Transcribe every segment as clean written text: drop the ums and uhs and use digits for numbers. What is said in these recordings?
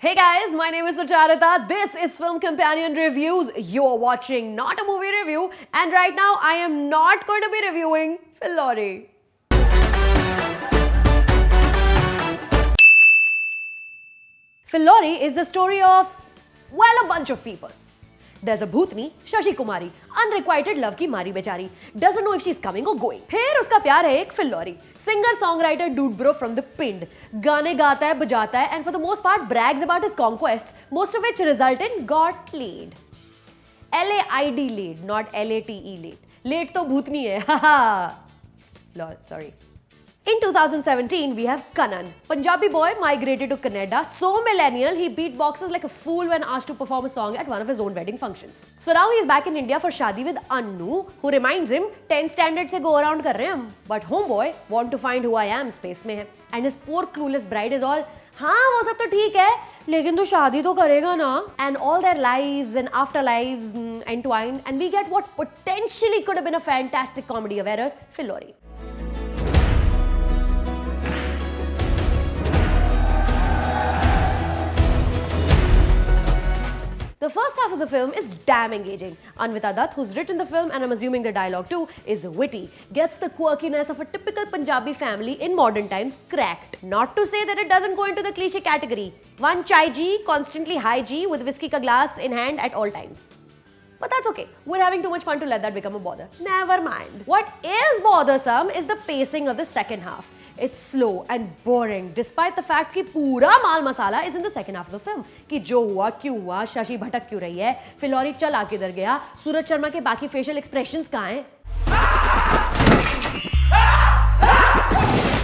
Hey guys, my name is Sucharita. This is Film Companion Reviews. You are watching not a movie review, and right now I am not going to be reviewing Phil Lorry. Phil Lorry is the story of, well, a bunch of people. There's a bhutni, Shashi Kumari, unrequited love की मारी बेचारी, doesn't know if she's coming or going. फिर उसका प्यार है एक Phil Lorry, singer songwriter dude bro from the pind, गाने गाता है बजाता है and for the most part brags about his conquests, most of which result in got laid. LAID laid, not LATE laid. Late तो भूतनी है, haha. Lol, sorry. In 2017, we have Kanan. Punjabi boy migrated to Canada, so millennial he beatboxes like a fool when asked to perform a song at one of his own wedding functions. So now he is back in India for Shadi with Annu, who reminds him 10th standard se go around kar rahe hum. But homeboy want to find who I am space mein hai. And his poor clueless bride is all, हाँ वो सब तो ठीक है, लेकिन तो शादी तो करेगा ना. And all their lives and afterlives entwined, and we get what potentially could have been a fantastic comedy of errors, Phil Lorry. The first half of the film is damn engaging. Anvita Dutt, who's written the film and I'm assuming the dialogue too, is witty, gets the quirkiness of a typical Punjabi family in modern times cracked. Not to say that it doesn't go into the cliche category. One chai ji, constantly high G with whiskey ka glass in hand at all times. But that's okay. We're having too much fun to let that become a bother. Never mind. What is bothersome is the pacing of the second half. It's slow and boring, despite the fact कि पूरा माल मसाला is in the second half of the film. कि जो हुआ, क्यों हुआ, शशि भटक क्यों रही है, फिल लॉरी चला किधर गया, सूरज शर्मा के बाकी facial expressions कहाँ हैं?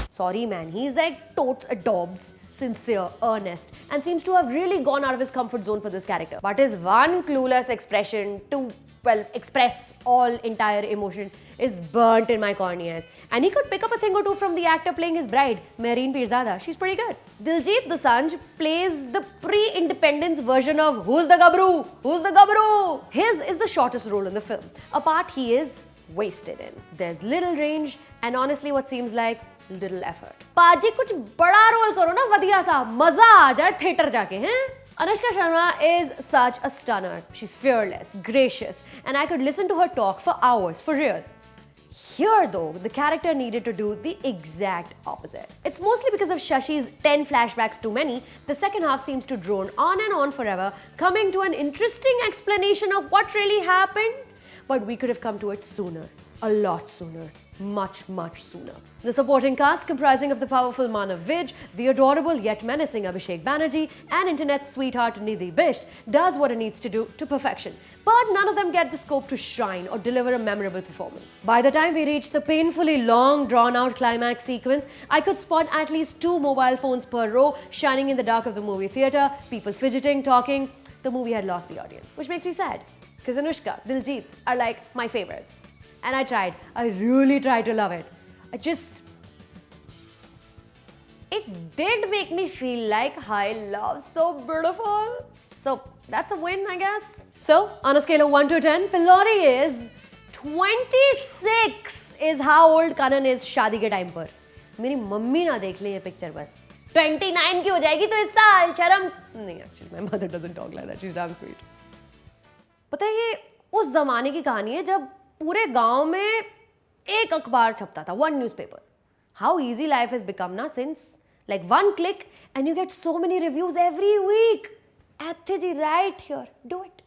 Sorry man, he's like totes adorbs, sincere, earnest, and seems to have really gone out of his comfort zone for this character. But his one clueless expression to, well, express all entire emotion is burnt in my corny ears. And he could pick up a thing or two from the actor playing his bride, Mehreen Pirzada. She's pretty good. Diljit Dosanjh plays the pre-independence version of Who's the Gabru? Who's the Gabru? His is the shortest role in the film, a part he is wasted in. There's little range and honestly what seems like little effort. पाजी कुछ बड़ा role करो ना वधिया सा, मजा आ जाए theatre जाके हैं. Anushka Sharma is such a stunner. She's fearless, gracious, and I could listen to her talk for hours, for real. Here though, the character needed to do the exact opposite. It's mostly because of Shashi's 10 flashbacks too many, the second half seems to drone on and on forever, coming to an interesting explanation of what really happened. But we could have come to it sooner. A lot sooner. Much sooner. The supporting cast comprising of the powerful Manav Vij, the adorable yet menacing Abhishek Banerjee, and internet sweetheart Nidhi Bisht does what it needs to do to perfection. But none of them get the scope to shine or deliver a memorable performance. By the time we reach the painfully long, drawn-out climax sequence, I could spot at least 2 mobile phones per row shining in the dark of the movie theatre, people fidgeting, talking. The movie had lost the audience, which makes me sad. Because Anushka, Diljit are like my favorites. And I really tried to love it. It did make me feel like I love so beautiful. So that's a win, I guess. So on a scale of 1 to 10, Phil Lorry is 26 is how old Kanan is शादी के time पर. मेरी mummy ना देख ले ये picture बस. 29 की हो जाएगी तो इस साल शर्म नहीं. Actually, my mother doesn't talk like that. She's damn sweet. पता है ये उस जमाने की कहानी है जब पूरे गांव में एक अखबार छपता था, one newspaper. How easy life has become now since like one click and you get so many reviews every week. Athiji, right here, do it.